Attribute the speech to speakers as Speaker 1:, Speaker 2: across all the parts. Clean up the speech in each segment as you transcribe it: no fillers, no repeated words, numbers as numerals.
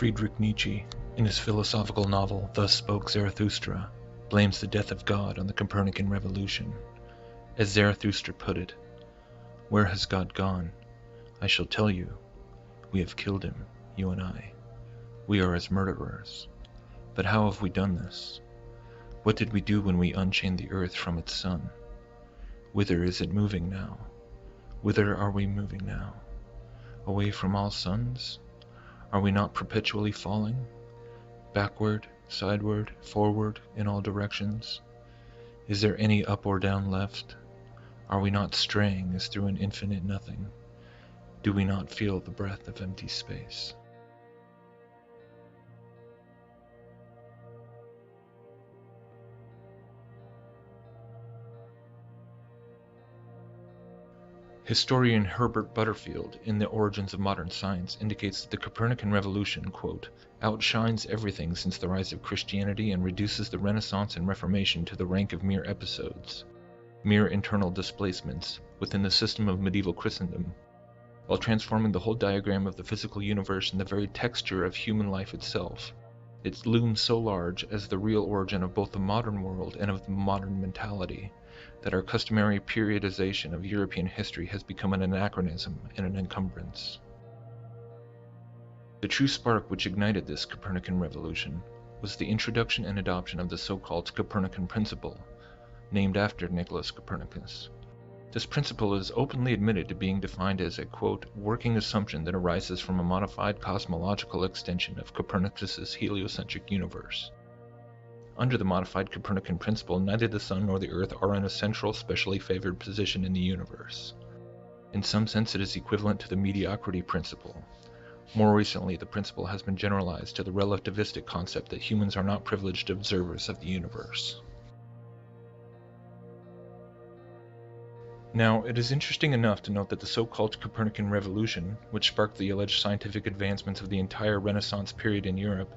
Speaker 1: Friedrich Nietzsche, in his philosophical novel Thus Spoke Zarathustra, blames the death of God on the Copernican revolution. As Zarathustra put it, "Where has God gone? I shall tell you. We have killed him, you and I. We are his murderers. But how have we done this? What did we do when we unchained the earth from its sun? Whither is it moving now? Whither are we moving now? Away from all suns? Are we not perpetually falling? Backward, sideward, forward, in all directions? Is there any up or down left? Are we not straying as through an infinite nothing? Do we not feel the breath of empty space?" Historian Herbert Butterfield, in The Origins of Modern Science, indicates that the Copernican revolution, quote, "outshines everything since the rise of Christianity and reduces the Renaissance and Reformation to the rank of mere episodes, mere internal displacements, within the system of medieval Christendom, while transforming the whole diagram of the physical universe and the very texture of human life itself. It looms so large as the real origin of both the modern world and of the modern mentality, that our customary periodization of European history has become an anachronism and an encumbrance." The true spark which ignited this Copernican revolution was the introduction and adoption of the so-called Copernican principle, named after Nicholas Copernicus. This principle is openly admitted to being defined as a, quote, "working assumption that arises from a modified cosmological extension of Copernicus's heliocentric universe." Under the modified Copernican principle, neither the Sun nor the Earth are in a central, specially favored position in the universe. In some sense, it is equivalent to the mediocrity principle. More recently, the principle has been generalized to the relativistic concept that humans are not privileged observers of the universe. Now, it is interesting enough to note that the so-called Copernican revolution, which sparked the alleged scientific advancements of the entire Renaissance period in Europe,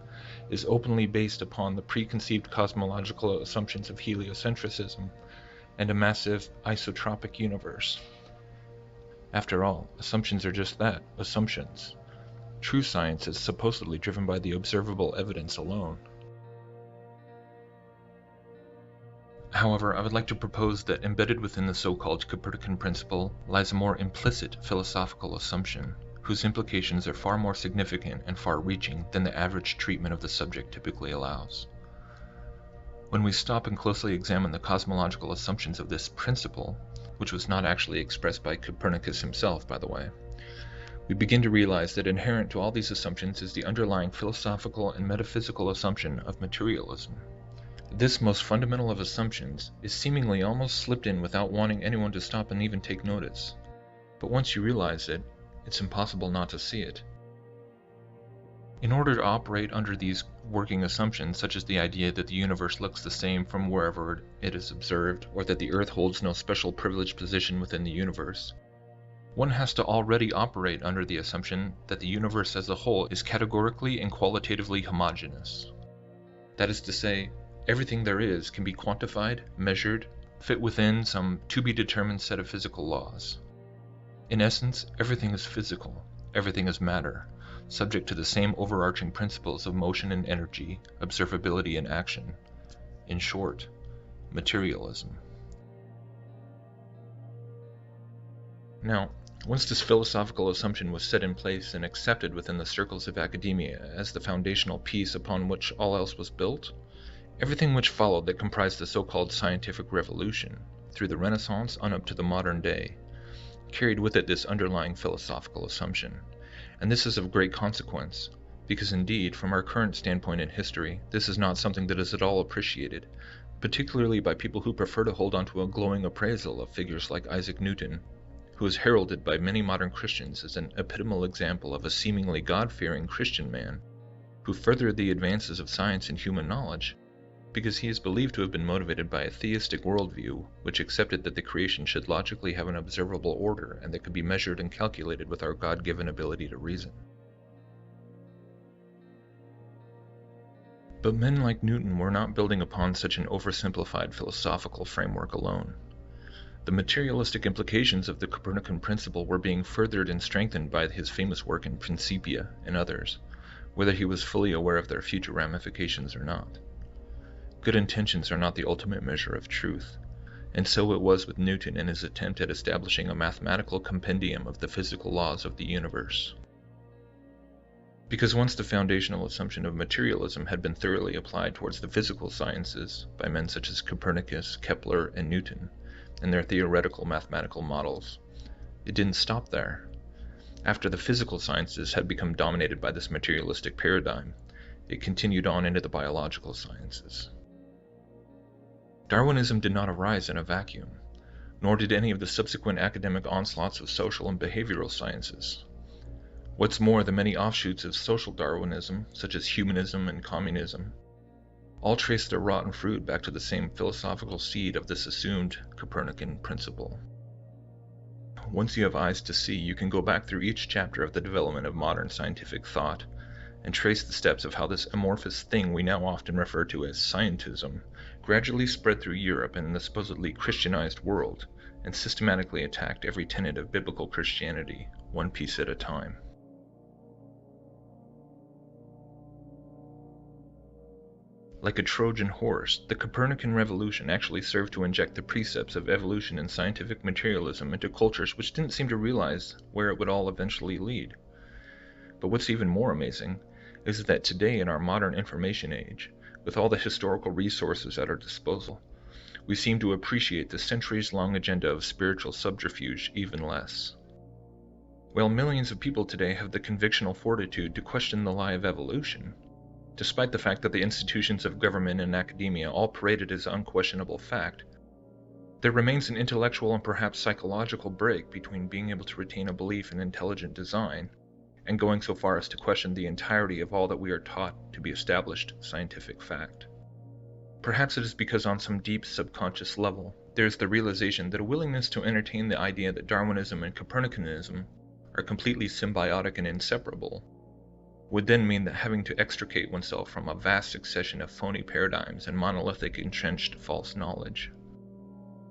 Speaker 1: is openly based upon the preconceived cosmological assumptions of heliocentrism and a massive isotropic universe. After all, assumptions are just that, assumptions. True science is supposedly driven by the observable evidence alone. However, I would like to propose that embedded within the so-called Copernican principle lies a more implicit philosophical assumption, whose implications are far more significant and far-reaching than the average treatment of the subject typically allows. When we stop and closely examine the cosmological assumptions of this principle, which was not actually expressed by Copernicus himself, by the way, we begin to realize that inherent to all these assumptions is the underlying philosophical and metaphysical assumption of materialism. This most fundamental of assumptions is seemingly almost slipped in without wanting anyone to stop and even take notice. But once you realize it, it's impossible not to see it. In order to operate under these working assumptions, such as the idea that the universe looks the same from wherever it is observed, or that the Earth holds no special privileged position within the universe, one has to already operate under the assumption that the universe as a whole is categorically and qualitatively homogeneous. That is to say, everything there is can be quantified, measured, fit within some to-be-determined set of physical laws. In essence, everything is physical, everything is matter, subject to the same overarching principles of motion and energy, observability and action. In short, materialism. Now, once this philosophical assumption was set in place and accepted within the circles of academia as the foundational piece upon which all else was built, everything which followed that comprised the so-called scientific revolution, through the Renaissance on up to the modern day, carried with it this underlying philosophical assumption. And this is of great consequence, because indeed, from our current standpoint in history, this is not something that is at all appreciated, particularly by people who prefer to hold on to a glowing appraisal of figures like Isaac Newton, who is heralded by many modern Christians as an epitomal example of a seemingly God-fearing Christian man, who furthered the advances of science and human knowledge, because he is believed to have been motivated by a theistic worldview which accepted that the creation should logically have an observable order and that could be measured and calculated with our God-given ability to reason. But men like Newton were not building upon such an oversimplified philosophical framework alone. The materialistic implications of the Copernican principle were being furthered and strengthened by his famous work in Principia and others, whether he was fully aware of their future ramifications or not. Good intentions are not the ultimate measure of truth, and so it was with Newton in his attempt at establishing a mathematical compendium of the physical laws of the universe. Because once the foundational assumption of materialism had been thoroughly applied towards the physical sciences by men such as Copernicus, Kepler, and Newton, and their theoretical mathematical models, it didn't stop there. After the physical sciences had become dominated by this materialistic paradigm, it continued on into the biological sciences. Darwinism did not arise in a vacuum, nor did any of the subsequent academic onslaughts of social and behavioral sciences. What's more, the many offshoots of social Darwinism, such as humanism and communism, all trace their rotten fruit back to the same philosophical seed of this assumed Copernican principle. Once you have eyes to see, you can go back through each chapter of the development of modern scientific thought and trace the steps of how this amorphous thing we now often refer to as scientism gradually spread through Europe and the supposedly Christianized world and systematically attacked every tenet of biblical Christianity, one piece at a time. Like a Trojan horse, the Copernican revolution actually served to inject the precepts of evolution and scientific materialism into cultures which didn't seem to realize where it would all eventually lead. But what's even more amazing is that today in our modern information age, with all the historical resources at our disposal, we seem to appreciate the centuries-long agenda of spiritual subterfuge even less. While millions of people today have the convictional fortitude to question the lie of evolution, despite the fact that the institutions of government and academia all parade it as unquestionable fact, there remains an intellectual and perhaps psychological break between being able to retain a belief in intelligent design and going so far as to question the entirety of all that we are taught to be established scientific fact. Perhaps it is because on some deep subconscious level, there is the realization that a willingness to entertain the idea that Darwinism and Copernicanism are completely symbiotic and inseparable would then mean that having to extricate oneself from a vast succession of phony paradigms and monolithic entrenched false knowledge.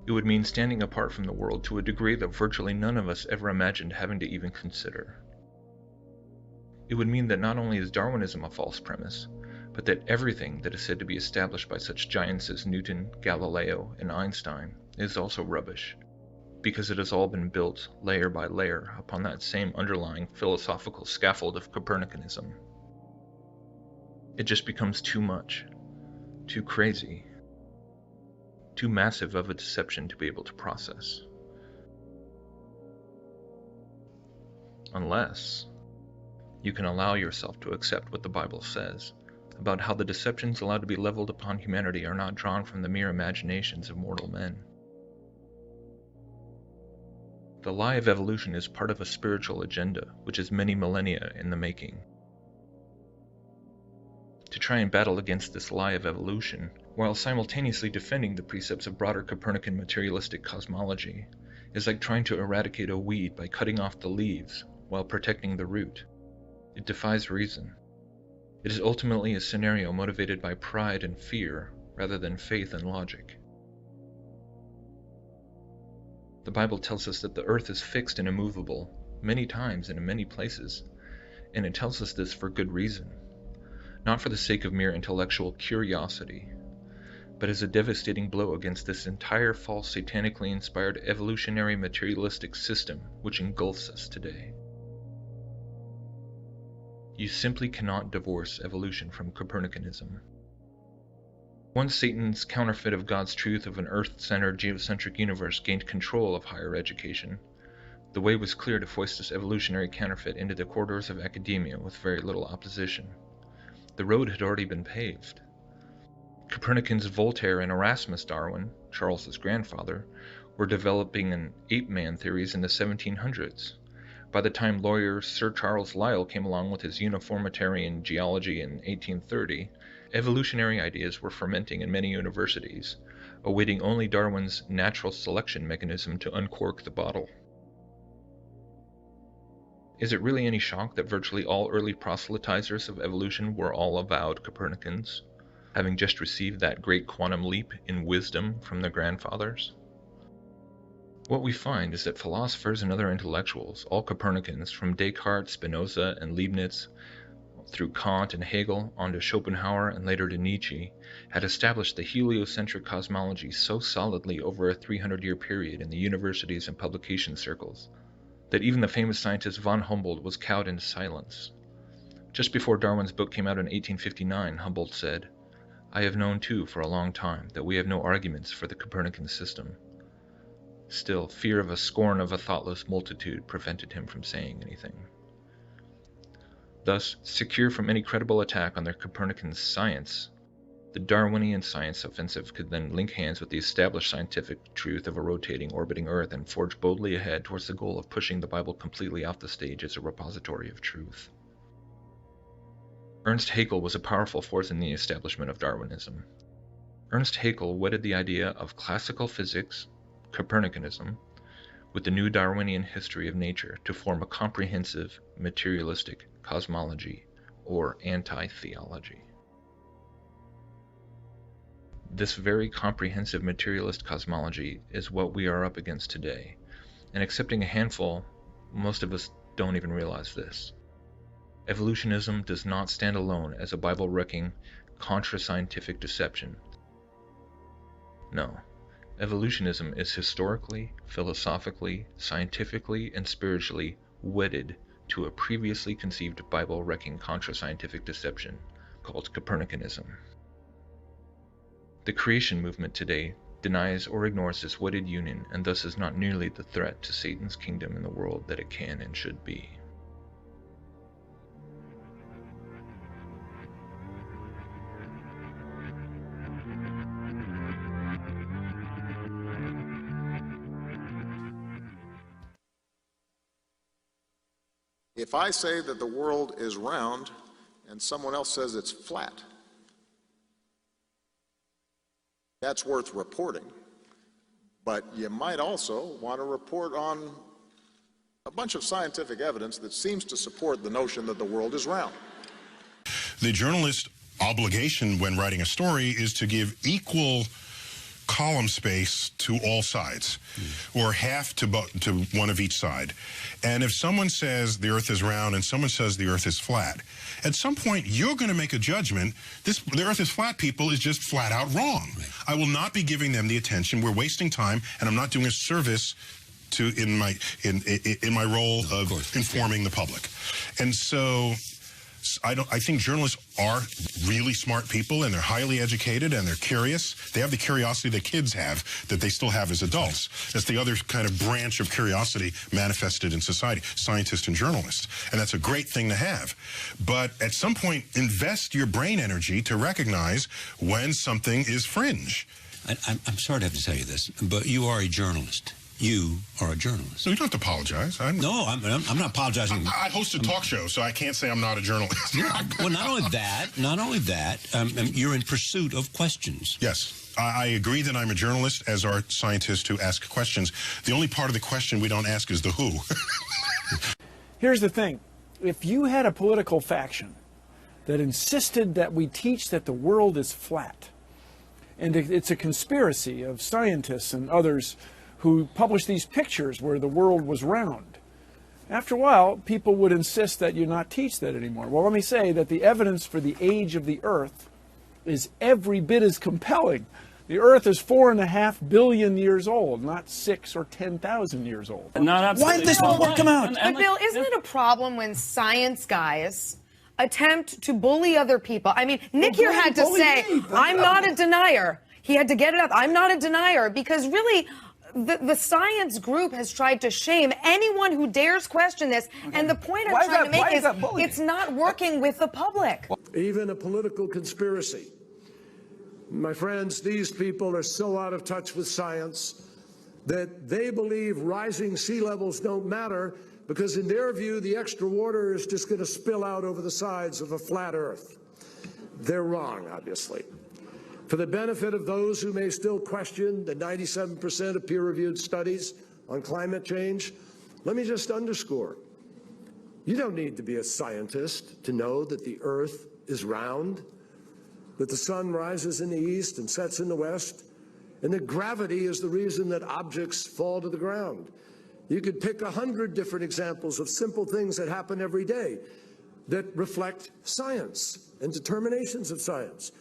Speaker 1: It would mean standing apart from the world to a degree that virtually none of us ever imagined having to even consider. It would mean that not only is Darwinism a false premise, but that everything that is said to be established by such giants as Newton, Galileo, and Einstein is also rubbish, because it has all been built layer by layer upon that same underlying philosophical scaffold of Copernicanism. It just becomes too much, too crazy, too massive of a deception to be able to process. Unless you can allow yourself to accept what the Bible says about how the deceptions allowed to be leveled upon humanity are not drawn from the mere imaginations of mortal men. The lie of evolution is part of a spiritual agenda, which is many millennia in the making. To try and battle against this lie of evolution, while simultaneously defending the precepts of broader Copernican materialistic cosmology, is like trying to eradicate a weed by cutting off the leaves while protecting the root. It defies reason. It is ultimately a scenario motivated by pride and fear rather than faith and logic. The Bible tells us that the earth is fixed and immovable, many times and in many places, and it tells us this for good reason, not for the sake of mere intellectual curiosity, but as a devastating blow against this entire false satanically inspired evolutionary materialistic system which engulfs us today. You simply cannot divorce evolution from Copernicanism. Once Satan's counterfeit of God's truth of an earth-centered geocentric universe gained control of higher education, the way was clear to foist this evolutionary counterfeit into the corridors of academia with very little opposition. The road had already been paved. Copernicans Voltaire and Erasmus Darwin, Charles's grandfather, were developing an ape-man theories in the 1700s. By the time lawyer Sir Charles Lyell came along with his uniformitarian geology in 1830, evolutionary ideas were fermenting in many universities, awaiting only Darwin's natural selection mechanism to uncork the bottle. Is it really any shock that virtually all early proselytizers of evolution were all avowed Copernicans, having just received that great quantum leap in wisdom from their grandfathers? What we find is that philosophers and other intellectuals, all Copernicans, from Descartes, Spinoza, and Leibniz, through Kant and Hegel, on to Schopenhauer and later to Nietzsche, had established the heliocentric cosmology so solidly over a 300-year period in the universities and publication circles that even the famous scientist von Humboldt was cowed into silence. Just before Darwin's book came out in 1859, Humboldt said, "I have known too for a long time that we have no arguments for the Copernican system." Still, fear of a scorn of a thoughtless multitude prevented him from saying anything. Thus, secure from any credible attack on their Copernican science, the Darwinian science offensive could then link hands with the established scientific truth of a rotating, orbiting Earth and forge boldly ahead towards the goal of pushing the Bible completely off the stage as a repository of truth. Ernst Haeckel was a powerful force in the establishment of Darwinism. Ernst Haeckel wedded the idea of classical physics, Copernicanism, with the new Darwinian history of nature to form a comprehensive, materialistic cosmology, or anti-theology. This very comprehensive materialist cosmology is what we are up against today, and excepting a handful, most of us don't even realize this. Evolutionism does not stand alone as a Bible-wrecking, contra-scientific deception. No. Evolutionism is historically, philosophically, scientifically, and spiritually wedded to a previously conceived Bible-wrecking contra-scientific deception called Copernicanism. The creation movement today denies or ignores this wedded union and thus is not nearly the threat to Satan's kingdom in the world that it can and should be.
Speaker 2: If I say that the world is round and someone else says it's flat, that's worth reporting. But you might also want to report on a bunch of scientific evidence that seems to support the notion that the world is round.
Speaker 3: The journalist's obligation when writing a story is to give equal column space to all sides, or half to one of each side. And if someone says the Earth is round and someone says the Earth is flat, at some point you're going to make a judgment. The Earth is flat, people, is just flat out wrong. Right. I will not be giving them the attention. We're wasting time, and I'm not doing a service to in my role of informing the public. And so I think journalists are really smart people, and they're highly educated, and they're curious. They have the curiosity that kids have that they still have as adults. That's the other kind of branch of curiosity manifested in society, scientists and journalists. And that's a great thing to have. But at some point, invest your brain energy to recognize when something is fringe.
Speaker 4: I'm sorry to have to tell you this, but you are a journalist. You are a journalist.
Speaker 3: No, you don't have to apologize.
Speaker 4: No, I'm not apologizing.
Speaker 3: I host a talk show, so I can't say I'm not a journalist.
Speaker 4: Well, not only that, you're in pursuit of questions.
Speaker 3: Yes. I agree that I'm a journalist, as are scientists who ask questions. The only part of the question we don't ask is the who.
Speaker 5: Here's the thing. If you had a political faction that insisted that we teach that the world is flat, and it's a conspiracy of scientists and others who published these pictures where the world was round, after a while, people would insist that you not teach that anymore. Well, let me say that the evidence for the age of the Earth is every bit as compelling. The Earth is 4.5 billion years old, not 6 or 10,000 years old. Why did this report come out?
Speaker 6: But Bill, isn't it a problem when science guys attempt to bully other people? I mean, Nick here had to say, I'm not a denier. He had to get it up. I'm not a denier, because really, the science group has tried to shame anyone who dares question this. Okay. And the point I'm trying to make is it's not working with the public.
Speaker 7: Even a political conspiracy. My friends, these people are so out of touch with science that they believe rising sea levels don't matter because in their view, the extra water is just going to spill out over the sides of a flat Earth. They're wrong, obviously. For the benefit of those who may still question the 97% of peer-reviewed studies on climate change, let me just underscore, you don't need to be a scientist to know that the Earth is round, that the sun rises in the east and sets in the west, and that gravity is the reason that objects fall to the ground. You could pick 100 different examples of simple things that happen every day. that reflect science and determinations of science.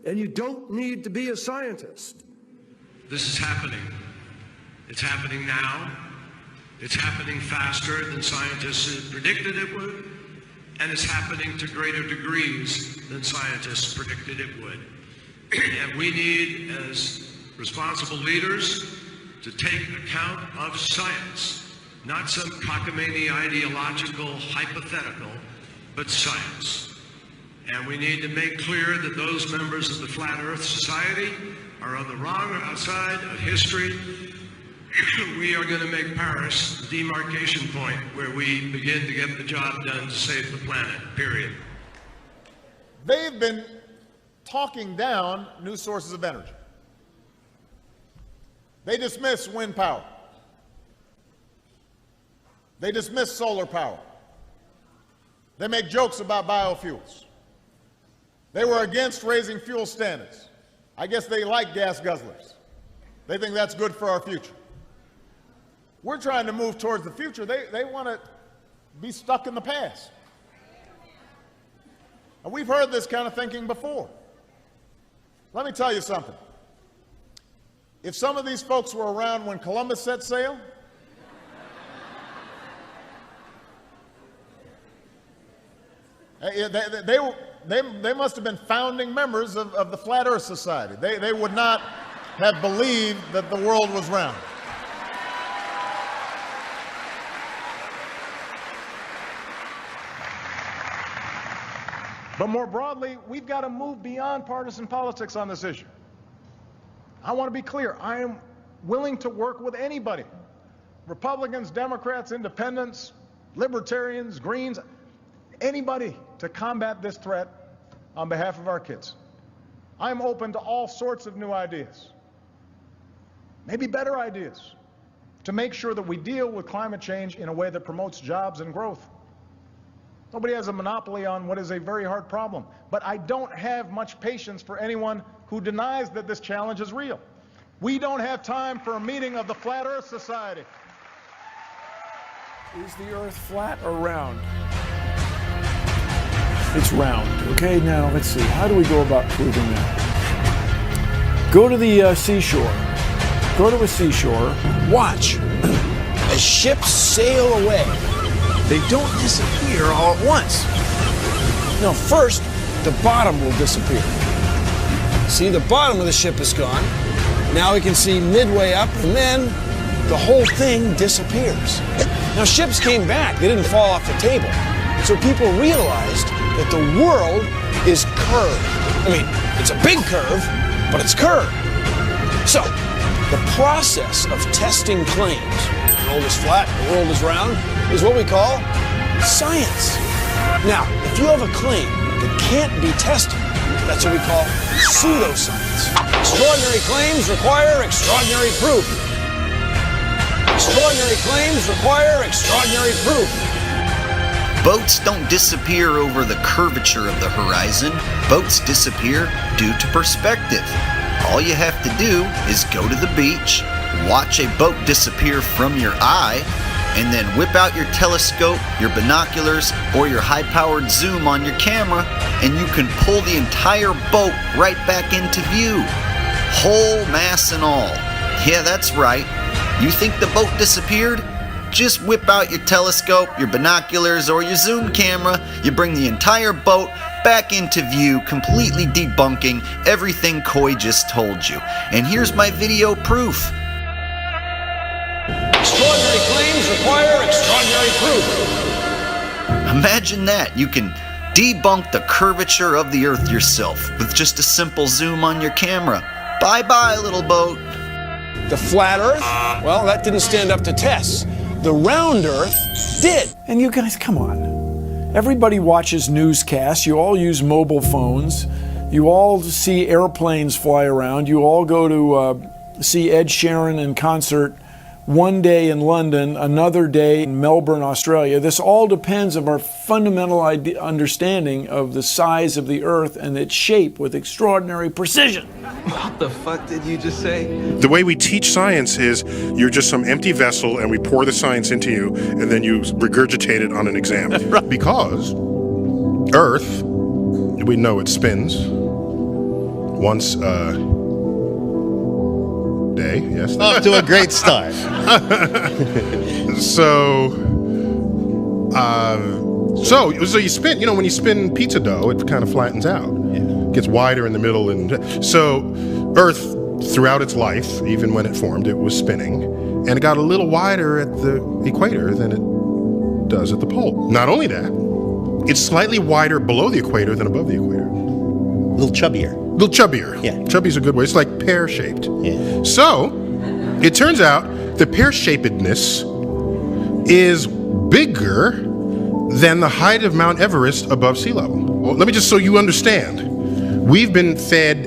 Speaker 7: And you don't need to be a scientist.
Speaker 8: This is happening. It's happening now. It's happening faster than scientists had predicted it would. And it's happening to greater degrees than scientists predicted it would. And we need, as responsible leaders, to take account of science, not some cockamamie ideological hypothetical, but science. And we need to make clear that those members of the Flat Earth Society are on the wrong side of history. We are going to make Paris the demarcation point where we begin to get the job done to save the planet, period.
Speaker 2: They've been talking down new sources of energy. They dismiss wind power. They dismiss solar power. They make jokes about biofuels. They were against raising fuel standards. I guess they like gas guzzlers. They think that's good for our future. We're trying to move towards the future. They want to be stuck in the past. And we've heard this kind of thinking before. Let me tell you something. If some of these folks were around when Columbus set sail, they must have been founding members of the Flat Earth Society. They would not have believed that the world was round. But more broadly, we've got to move beyond partisan politics on this issue. I want to be clear. I am willing to work with anybody. Republicans, Democrats, Independents, Libertarians, Greens, anybody to combat this threat on behalf of our kids. I'm open to all sorts of new ideas, maybe better ideas, to make sure that we deal with climate change in a way that promotes jobs and growth. Nobody has a monopoly on what is a very hard problem, but I don't have much patience for anyone who denies that this challenge is real. We don't have time for a meeting of the Flat Earth Society.
Speaker 5: Is the Earth flat or round? It's round. Okay, now let's see. How do we go about proving that? Go to the seashore. Go to a seashore.
Speaker 9: Watch as ships sail away. They don't disappear all at once. No, first, the bottom will disappear. See, the bottom of the ship is gone. Now we can see midway up, and then the whole thing disappears. Now, ships came back. They didn't fall off the table. So people realized that the world is curved. I mean, it's a big curve, but it's curved. So, the process of testing claims, the world is flat, the world is round, is what we call science. Now, if you have a claim that can't be tested, that's what we call pseudoscience. Extraordinary claims require extraordinary proof. Extraordinary claims require extraordinary proof.
Speaker 10: Boats don't disappear over the curvature of the horizon. Boats disappear due to perspective. All you have to do is go to the beach, watch a boat disappear from your eye, and then whip out your telescope, your binoculars, or your high-powered zoom on your camera, and you can pull the entire boat right back into view. Whole mass and all. Yeah, that's right. You think the boat disappeared? Just whip out your telescope, your binoculars, or your zoom camera. You bring the entire boat back into view, completely debunking everything Coy just told you. And here's my video proof.
Speaker 9: Extraordinary claims require extraordinary proof.
Speaker 10: Imagine that. You can debunk the curvature of the Earth yourself with just a simple zoom on your camera. Bye-bye, little boat.
Speaker 9: The flat Earth? Well, that didn't stand up to tests. The round Earth did.
Speaker 5: And you guys, come on. Everybody watches newscasts. You all use mobile phones. You all see airplanes fly around. You all go to see Ed Sheeran in concert one day in London, another day in Melbourne, Australia. This all depends on our fundamental understanding of the size of the Earth and its shape with extraordinary precision.
Speaker 11: What the fuck did you just say?
Speaker 3: The way we teach science is you're just some empty vessel and we pour the science into you and then you regurgitate it on an exam. Because Earth, we know it spins once a day, yes.
Speaker 12: Off to a great start.
Speaker 3: So you spin, when you spin pizza dough, it kind of flattens out. It gets wider in the middle. And so Earth, throughout its life, even when it formed, it was spinning. And it got a little wider at the equator than it does at the pole. Not only that, it's slightly wider below the equator than above the equator.
Speaker 12: A little chubbier.
Speaker 3: Yeah. Chubby's a good way. It's like pear-shaped.
Speaker 12: Yeah.
Speaker 3: So, it turns out the pear-shapedness is bigger than the height of Mount Everest above sea level. Well, let me just so you understand. We've been fed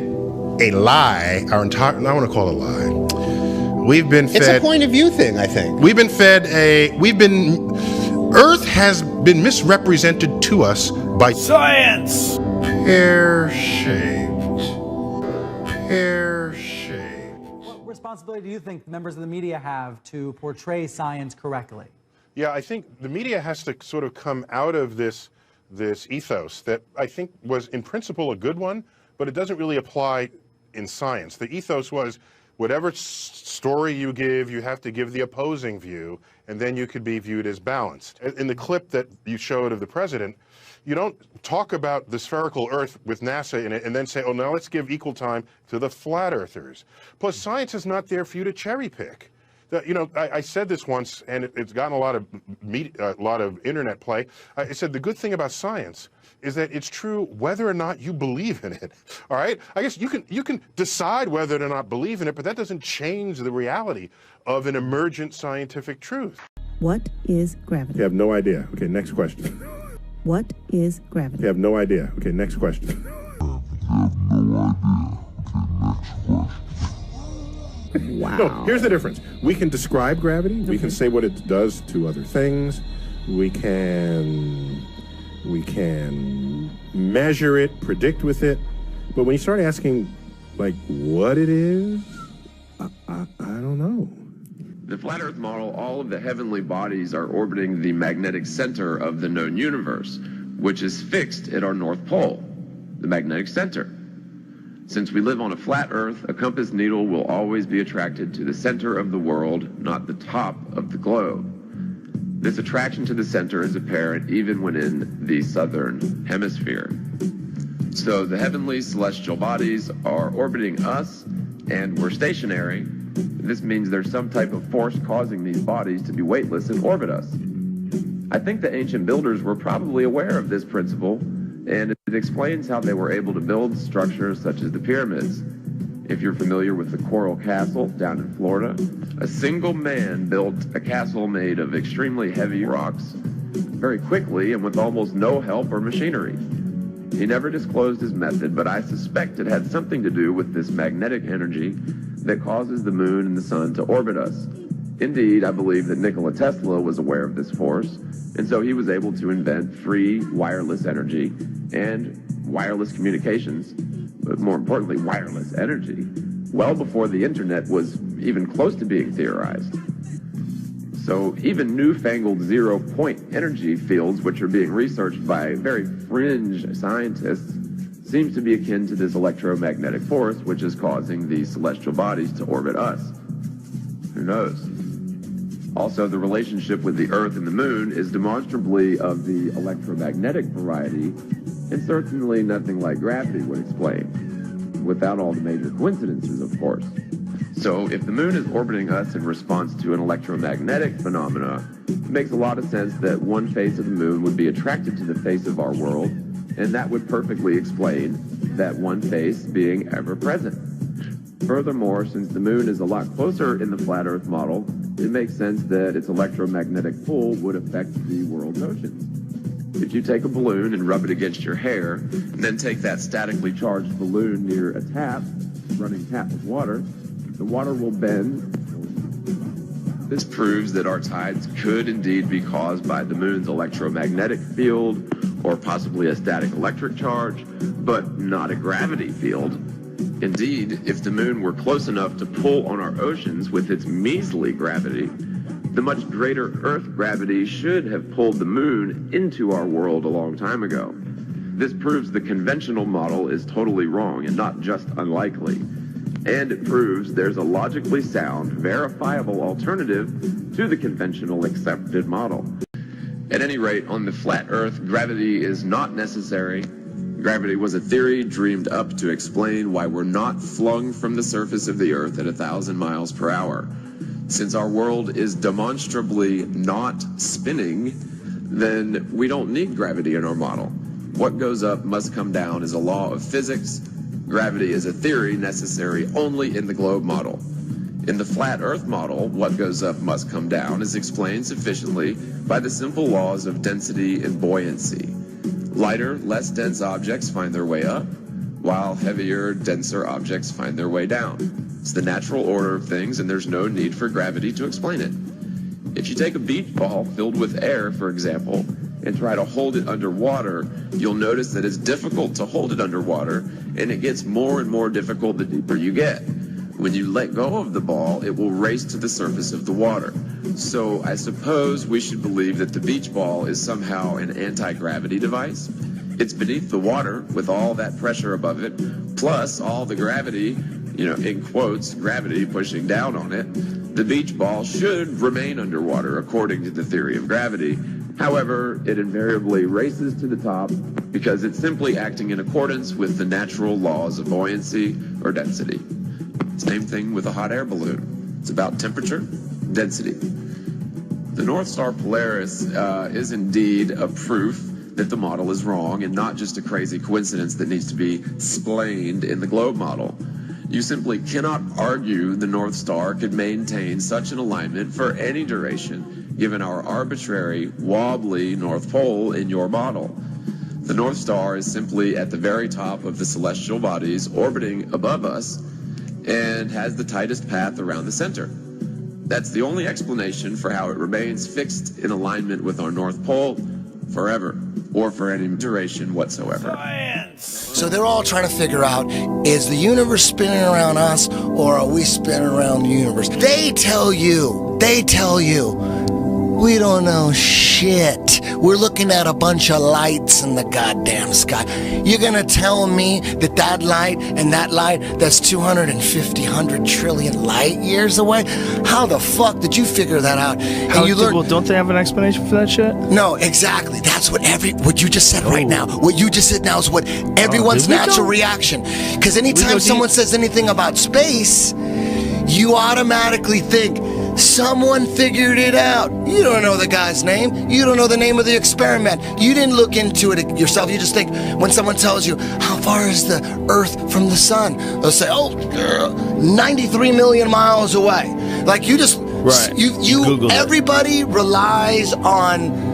Speaker 3: a lie our entire, I want to call it a lie. We've been fed.
Speaker 12: It's a point of view thing, I think.
Speaker 3: Earth has been misrepresented to us by
Speaker 5: science.
Speaker 3: Pear-shaped.
Speaker 13: What responsibility do you think members of the media have to portray science correctly?
Speaker 3: Yeah, I think the media has to sort of come out of this ethos that I think was in principle a good one, but it doesn't really apply in science. The ethos was whatever story you give, you have to give the opposing view, and then you could be viewed as balanced. In the clip that you showed of the president, you don't talk about the spherical Earth with NASA in it and then say, oh, now let's give equal time to the flat earthers. Plus, science is not there for you to cherry pick. I said this once, and it's gotten a lot of internet play. I said the good thing about science is that it's true whether or not you believe in it. All right? I guess you can decide whether to not believe in it, but that doesn't change the reality of an emergent scientific truth.
Speaker 14: What is gravity?
Speaker 3: You have no idea. Okay, next question.
Speaker 14: What is gravity?
Speaker 3: You have no idea. Okay, next question.
Speaker 14: Wow.
Speaker 3: No, here's the difference. We can describe gravity. We can say what it does to other things. We can measure it, predict with it. But when you start asking, like, what it is, I don't know.
Speaker 15: The flat Earth model, all of the heavenly bodies are orbiting the magnetic center of the known universe, which is fixed at our North Pole, the magnetic center. Since we live on a flat Earth, a compass needle will always be attracted to the center of the world, not the top of the globe. This attraction to the center is apparent even when in the southern hemisphere. So the heavenly celestial bodies are orbiting us, and we're stationary. This means there's some type of force causing these bodies to be weightless and orbit us. I think the ancient builders were probably aware of this principle, and it explains how they were able to build structures such as the pyramids. If you're familiar with the Coral Castle down in Florida, a single man built a castle made of extremely heavy rocks very quickly and with almost no help or machinery. He never disclosed his method, but I suspect it had something to do with this magnetic energy that causes the moon and the sun to orbit us. Indeed, I believe that Nikola Tesla was aware of this force, and so he was able to invent free wireless energy and wireless communications, but more importantly, wireless energy, well before the internet was even close to being theorized. So even newfangled zero-point energy fields, which are being researched by very fringe scientists, seems to be akin to this electromagnetic force, which is causing these celestial bodies to orbit us. Who knows? Also, the relationship with the Earth and the Moon is demonstrably of the electromagnetic variety, and certainly nothing like gravity would explain, without all the major coincidences, of course. So, if the Moon is orbiting us in response to an electromagnetic phenomena, it makes a lot of sense that one face of the Moon would be attracted to the face of our world, and that would perfectly explain that one face being ever present. Furthermore, since the Moon is a lot closer in the flat Earth model, it makes sense that its electromagnetic pull would affect the world's oceans. If you take a balloon and rub it against your hair, and then take that statically charged balloon near a running tap with water, the water will bend. This proves that our tides could indeed be caused by the Moon's electromagnetic field, or possibly a static electric charge, but not a gravity field. Indeed, if the Moon were close enough to pull on our oceans with its measly gravity, the much greater Earth gravity should have pulled the Moon into our world a long time ago. This proves the conventional model is totally wrong and not just unlikely. And it proves there's a logically sound, verifiable alternative to the conventional accepted model. At any rate, on the flat Earth, gravity is not necessary. Gravity was a theory dreamed up to explain why we're not flung from the surface of the Earth at 1,000 miles per hour. Since our world is demonstrably not spinning, then we don't need gravity in our model. What goes up must come down is a law of physics. Gravity is a theory necessary only in the globe model. In the flat Earth model, what goes up must come down is explained sufficiently by the simple laws of density and buoyancy. Lighter, less dense objects find their way up, while heavier, denser objects find their way down. It's the natural order of things, and there's no need for gravity to explain it. If you take a beach ball filled with air, for example, and try to hold it underwater, you'll notice that it's difficult to hold it underwater, and it gets more and more difficult the deeper you get. When you let go of the ball, it will race to the surface of the water. So I suppose we should believe that the beach ball is somehow an anti-gravity device. It's beneath the water with all that pressure above it, plus all the gravity, in quotes, gravity pushing down on it. The beach ball should remain underwater according to the theory of gravity. However, it invariably races to the top because it's simply acting in accordance with the natural laws of buoyancy or density. Same thing with a hot air balloon. It's about temperature, density. The North Star Polaris is indeed a proof that the model is wrong and not just a crazy coincidence that needs to be explained in the globe model. You simply cannot argue the North Star could maintain such an alignment for any duration, given our arbitrary, wobbly North Pole in your model. The North Star is simply at the very top of the celestial bodies orbiting above us and has the tightest path around the center. That's the only explanation for how it remains fixed in alignment with our North Pole forever, or for any duration whatsoever.
Speaker 16: So they're all trying to figure out, is the universe spinning around us, or are we spinning around the universe? They tell you, we don't know shit. We're looking at a bunch of lights in the goddamn sky. You're gonna tell me that that light and that light, that's 100 trillion light years away? How the fuck did you figure that out? And you learn.
Speaker 17: Well, don't they have an explanation for that shit?
Speaker 16: No, exactly. That's what what you just said right now. What you just said now is what everyone's natural reaction. Because anytime someone says anything about space, you automatically think, someone figured it out. You don't know the guy's name. You don't know the name of the experiment. You didn't look into it yourself. You just think when someone tells you, how far is the Earth from the sun? They'll say, 93 million miles away. Like you just, everybody relies on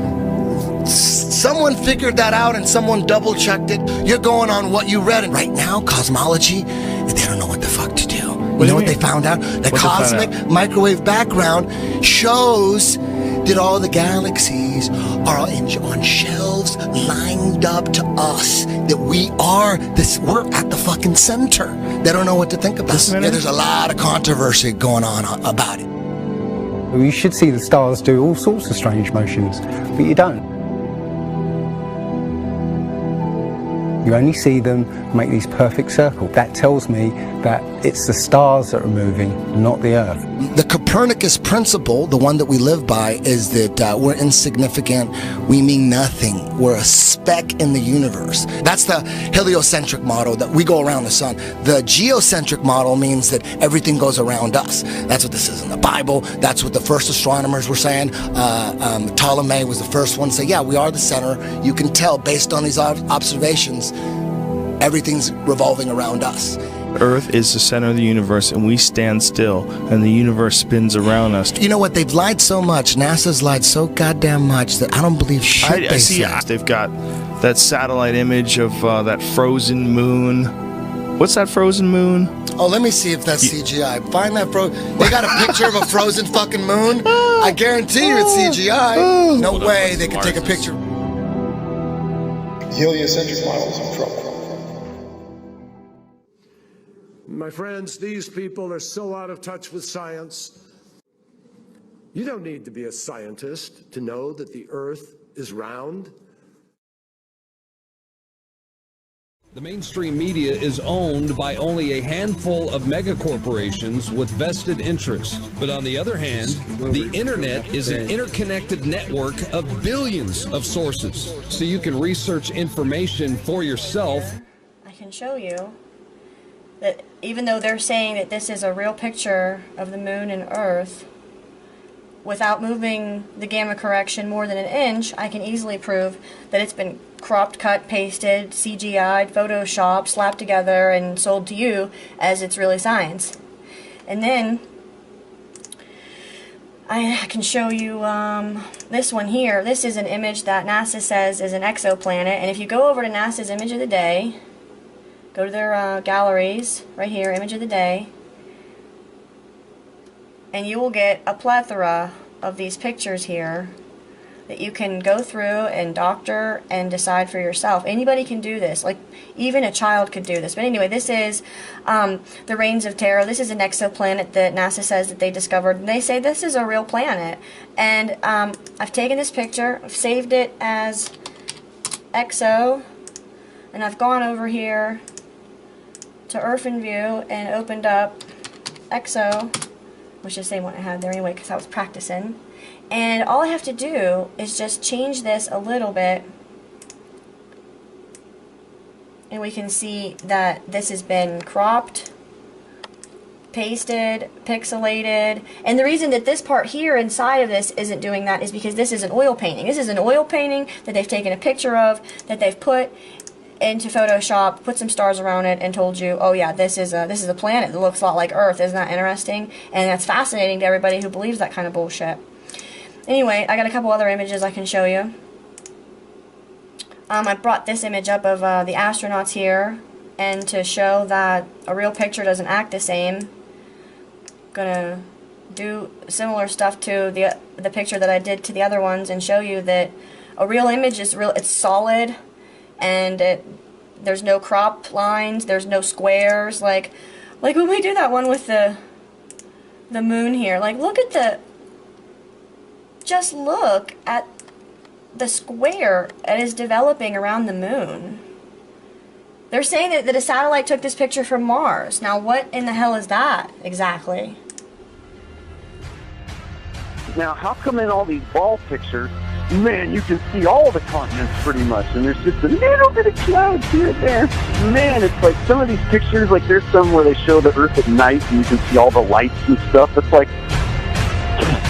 Speaker 16: someone figured that out and someone double checked it. You're going on what you read. And right now, cosmology, they don't know what the fuck to do. You know what they found out? The cosmic microwave background shows that all the galaxies are on shelves lined up to us. That we're at the fucking center. They don't know what to think about. There's a lot of controversy going on about it.
Speaker 18: You should see the stars do all sorts of strange motions, but you don't. You only see them make these perfect circles. That tells me that it's the stars that are moving, not the Earth.
Speaker 16: The Copernicus principle, the one that we live by, is that we're insignificant, we mean nothing, we're a speck in the universe. That's the heliocentric model, that we go around the sun. The geocentric model means that everything goes around us. That's what this is in the Bible. That's what the first astronomers were saying. Ptolemy was the first one to say, yeah, we are the center. You can tell based on these observations, everything's revolving around us.
Speaker 17: Earth is the center of the universe, and we stand still, and the universe spins around us.
Speaker 16: You know what? They've lied so much. NASA's lied so goddamn much that I don't believe shit
Speaker 17: I see. They've got that satellite image of that frozen moon. What's that frozen moon?
Speaker 16: Oh, let me see if that's CGI. Find that They got a picture of a frozen fucking moon? I guarantee you it's CGI. No way they could take a picture.
Speaker 19: The heliocentric model is in trouble.
Speaker 7: My friends, these people are so out of touch with science. You don't need to be a scientist to know that the Earth is round.
Speaker 20: The mainstream media is owned by only a handful of megacorporations with vested interests. But on the other hand, the internet is an interconnected network of billions of sources. So you can research information for yourself.
Speaker 21: I can show you that even though they're saying that this is a real picture of the moon and Earth, without moving the gamma correction more than an inch, I can easily prove that it's been cropped, cut, pasted, CGI'd, photoshopped, slapped together, and sold to you as it's really science. And then I can show you this one here. This is an image that NASA says is an exoplanet, and if you go over to NASA's Image of the Day, go to their galleries, right here, Image of the Day, and you will get a plethora of these pictures here that you can go through and doctor and decide for yourself. Anybody can do this. Like, even a child could do this. But anyway, this is the Reigns of Terror. This is an exoplanet that NASA says that they discovered. And they say this is a real planet. And I've taken this picture, I've saved it as EXO, and I've gone over here to Earth in View and opened up EXO, which is the same one I had there anyway because I was practicing. And all I have to do is just change this a little bit, and we can see that this has been cropped, pasted, pixelated. And the reason that this part here inside of this isn't doing that is because this is an oil painting. This is an oil painting that they've taken a picture of, that they've put into Photoshop, put some stars around it, and told you, oh yeah, this is a planet that looks a lot like Earth. Isn't that interesting? And that's fascinating to everybody who believes that kind of bullshit. Anyway, I got a couple other images I can show you. I brought this image up of the astronauts here, and to show that a real picture doesn't act the same, I'm gonna do similar stuff to the picture that I did to the other ones and show you that a real image is real. It's solid, and there's no crop lines, there's no squares. Like when we do that one with the moon here, like just look at the square that is developing around the moon. They're saying that a satellite took this picture from Mars. Now what in the hell is that exactly?
Speaker 22: Now how come in all these ball pictures, man, you can see all the continents pretty much, and there's just a little bit of clouds here and there. Man, it's like some of these pictures, like there's some where they show the Earth at night and you can see all the lights and stuff. It's like,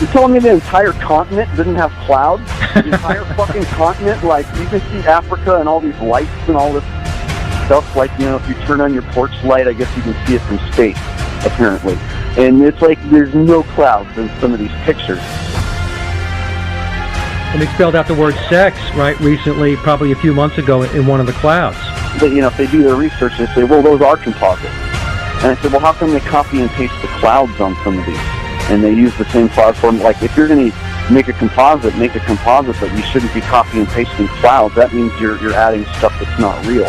Speaker 22: you're telling me the entire continent didn't have clouds? The entire fucking continent, like you can see Africa and all these lights and all this stuff. Like, you know, if you turn on your porch light, I guess you can see it from space, apparently. And it's like there's no clouds in some of these pictures.
Speaker 23: And they spelled out the word sex, right, recently, probably a few months ago in one of the clouds.
Speaker 22: But, you know, if they do their research, they say, well, those are composites. And I said, well, how come they copy and paste the clouds on some of these? And they use the same cloud form. Like, if you're going to make a composite, but you shouldn't be copying and pasting clouds. That means you're adding stuff that's not real.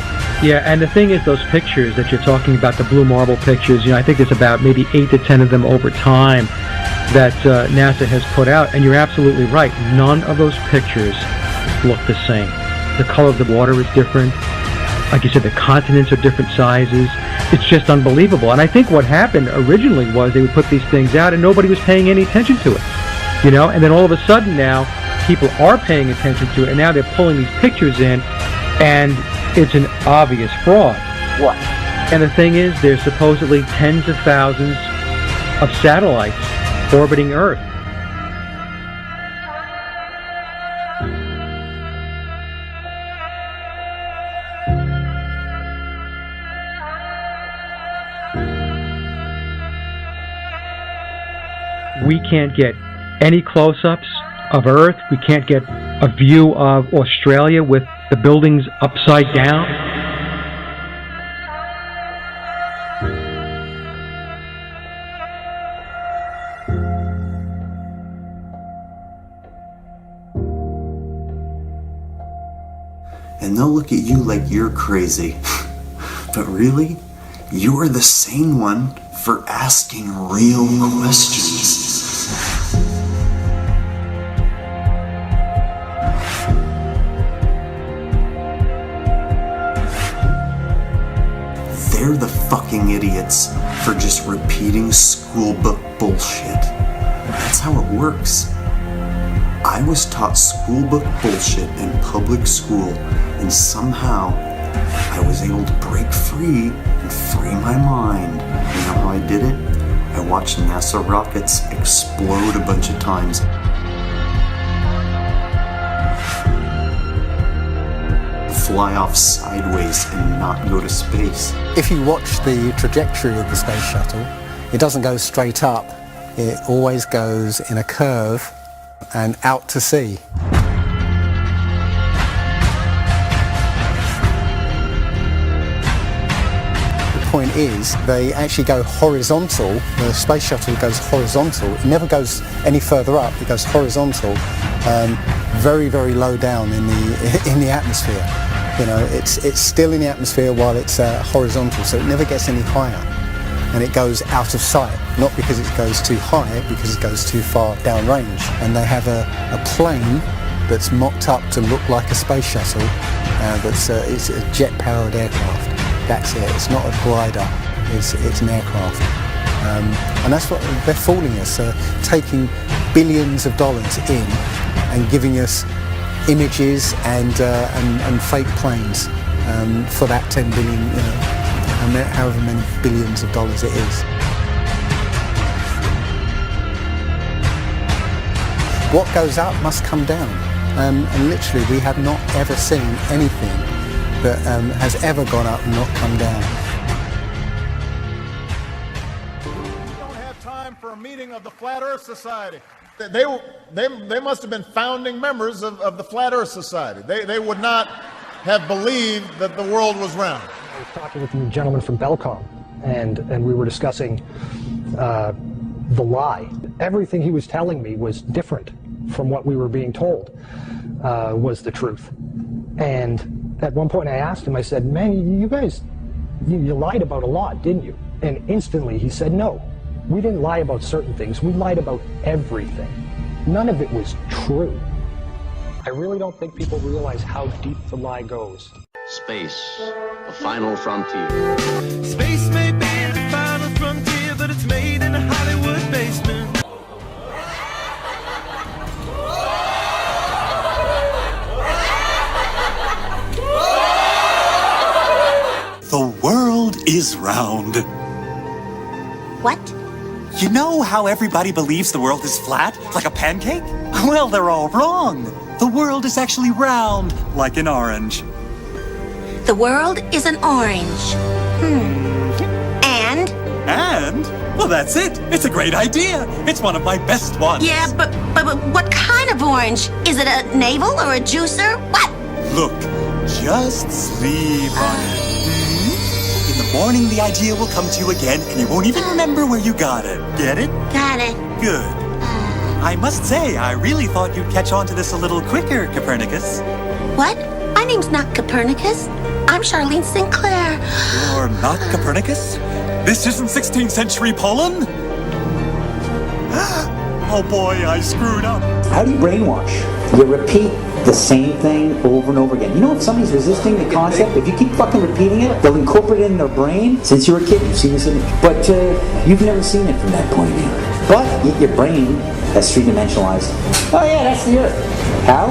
Speaker 23: Yeah, and the thing is, those pictures that you're talking about, the blue marble pictures, you know, I think there's about maybe 8 to 10 of them over time that NASA has put out, and you're absolutely right. None of those pictures look the same. The color of the water is different. Like you said, the continents are different sizes. It's just unbelievable. And I think what happened originally was they would put these things out and nobody was paying any attention to it. You know, and then all of a sudden now people are paying attention to it, and now they're pulling these pictures in, and it's an obvious fraud.
Speaker 22: What?
Speaker 23: And the thing is, there's supposedly tens of thousands of satellites orbiting Earth. We can't get any close-ups of Earth. We can't get a view of Australia with the buildings upside down.
Speaker 24: And they'll look at you like you're crazy. But really, you're the sane one for asking real questions. fucking idiots for just repeating school book bullshit. That's how it works. I was taught school book bullshit in public school, and somehow I was able to break free and free my mind. You know how I did it? I watched NASA rockets explode a bunch of times. Fly off sideways and not go to space.
Speaker 18: If you watch the trajectory of the space shuttle, it doesn't go straight up. It always goes in a curve and out to sea. The point is, they actually go horizontal. The space shuttle goes horizontal. It never goes any further up. It goes horizontal, very, very low down in the atmosphere. You know, it's still in the atmosphere while it's horizontal, so it never gets any higher. And it goes out of sight, not because it goes too high, because it goes too far downrange. And they have a plane that's mocked up to look like a space shuttle, it's a jet-powered aircraft. That's it. It's not a glider. It's an aircraft. And that's what they're fooling us, taking billions of dollars in and giving us images and fake planes for that 10 billion, you know, however many billions of dollars it is. What goes up must come down, and literally we have not ever seen anything that has ever gone up and not come down.
Speaker 2: We don't have time for a meeting of the Flat Earth Society. They must have been founding members of the Flat Earth Society. They would not have believed that the world was round.
Speaker 23: I was talking with a gentleman from Belcom, and we were discussing the lie. Everything he was telling me was different from what we were being told was the truth. And at one point I asked him, I said, man, you guys, you lied about a lot, didn't you? And instantly he said, no. We didn't lie about certain things. We lied about everything. None of it was true. I really don't think people realize how deep the lie goes.
Speaker 1: Space, the final frontier.
Speaker 4: Space may be the final frontier, but it's made in a Hollywood basement.
Speaker 24: The world is round.
Speaker 6: What?
Speaker 24: You know how everybody believes the world is flat, like a pancake? Well, they're all wrong. The world is actually round, like an orange.
Speaker 6: The world is an orange. And?
Speaker 24: And? Well, that's it. It's a great idea. It's one of my best ones.
Speaker 6: Yeah, but what kind of orange? Is it a navel or a juicer? What?
Speaker 24: Look, just sleep on it. In the morning, the idea will come to you again, and you won't even remember where you got it. Get it?
Speaker 6: Got it.
Speaker 24: Good. I must say, I really thought you'd catch on to this a little quicker, Copernicus.
Speaker 6: What? My name's not Copernicus. I'm Charlene Sinclair.
Speaker 24: You're not Copernicus? This isn't 16th century Poland? Oh boy, I screwed up.
Speaker 8: How do you brainwash? You repeat the same thing over and over again. You know, if somebody's resisting the concept, if you keep fucking repeating it, they'll incorporate it in their brain. Since you were a kid, you've seen this image. But you've never seen it from that point of view. But your brain has three-dimensionalized. Oh yeah, that's the Earth. How?